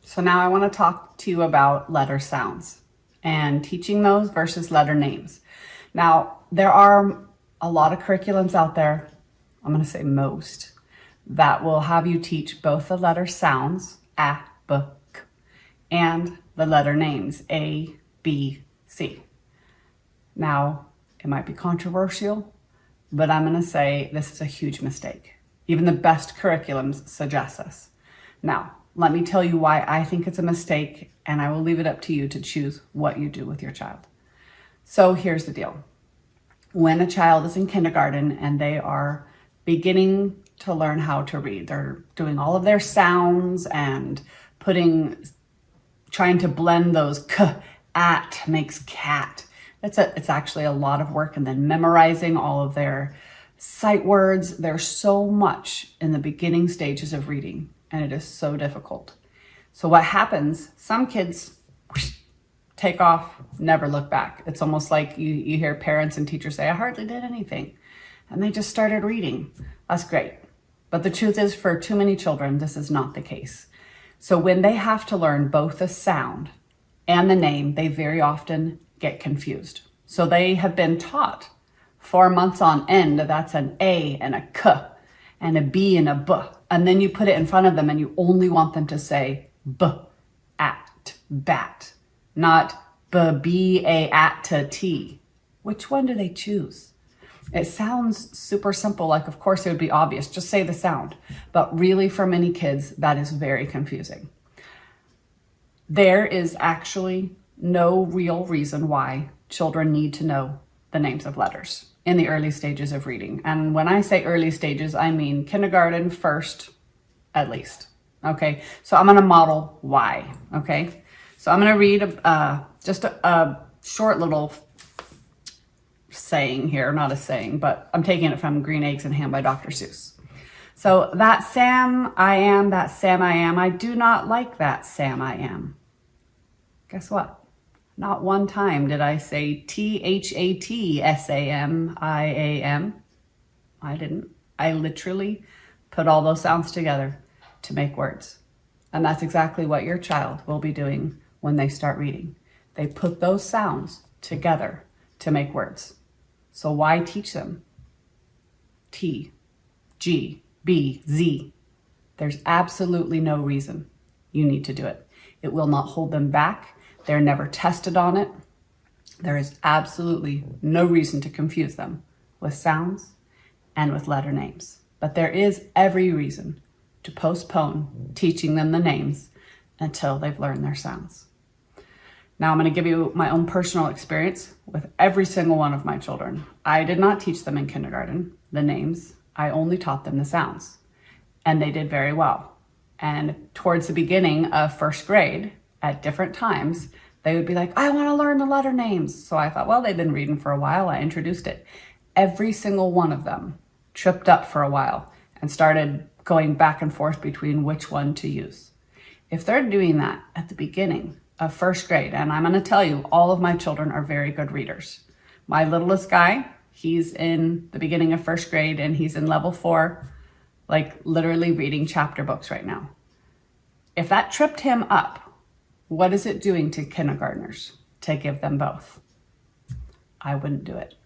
So now I want to talk to you about letter sounds and teaching those versus letter names. Now, there are a lot of curriculums out there, I'm going to say most, that will have you teach both the letter sounds, a, b, k, and the letter names, a, b, c. Now, it might be controversial, but I'm going to say this is a huge mistake. Even the best curriculums suggest this. Now, let me tell you why I think it's a mistake, and I will leave it up to you to choose what you do with your child. So here's the deal. When a child is in kindergarten and they are beginning to learn how to read, they're doing all of their sounds and trying to blend those k, at makes cat. It's actually a lot of work, and then memorizing all of their sight words. There's so much in the beginning stages of reading, and it is so difficult. So what happens, some kids take off, never look back. It's almost like you hear parents and teachers say, I hardly did anything. And they just started reading. That's great. But the truth is, for too many children, this is not the case. So when they have to learn both the sound and the name, they very often get confused. So they have been taught 4 months on end that that's an A and a K and a B and a B. And then you put it in front of them and you only want them to say B, at, bat, not B, B, A, at, to, T. Which one do they choose? It sounds super simple, like of course it would be obvious, just say the sound. But really for many kids, that is very confusing. There is actually no real reason why children need to know the names of letters in the early stages of reading. And when I say early stages, I mean kindergarten, first, at least. Okay, so I'm gonna model why, okay? So I'm gonna read just a short little saying here, not a saying, but I'm taking it from Green Eggs and Ham by Dr. Seuss. So that Sam I am, that Sam I am, I do not like that Sam I am. Guess what? Not one time did I say THATSAMIAM. I didn't. I literally put all those sounds together to make words. And that's exactly what your child will be doing when they start reading. They put those sounds together to make words. So why teach them T, G, B, Z? There's absolutely no reason you need to do it. It will not hold them back. They're never tested on it. There is absolutely no reason to confuse them with sounds and with letter names. But there is every reason to postpone teaching them the names until they've learned their sounds. Now I'm going to give you my own personal experience with every single one of my children. I did not teach them in kindergarten the names. I only taught them the sounds, and they did very well. And towards the beginning of first grade, at different times, they would be like, I want to learn the letter names. So I thought, well, they've been reading for a while. I introduced it. Every single one of them tripped up for a while and started going back and forth between which one to use. If they're doing that at the beginning of first grade, and I'm going to tell you, all of my children are very good readers. My littlest guy, he's in the beginning of first grade and he's in level 4, like literally reading chapter books right now. If that tripped him up, what is it doing to kindergartners to give them both? I wouldn't do it.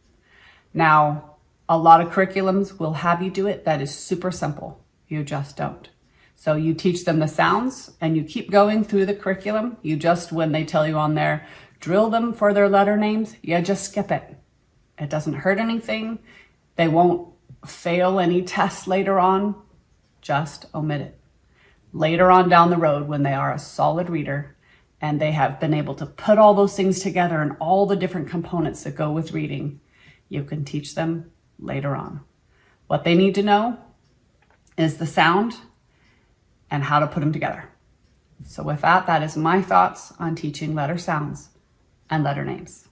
Now, a lot of curriculums will have you do it. That is super simple. You just don't. So you teach them the sounds and you keep going through the curriculum. You just, when they tell you on there, drill them for their letter names, you just skip it. It doesn't hurt anything. They won't fail any tests later on. Just omit it. Later on down the road, when they are a solid reader, and they have been able to put all those things together and all the different components that go with reading, you can teach them later on. What they need to know is the sound and how to put them together. So with that, that is my thoughts on teaching letter sounds and letter names.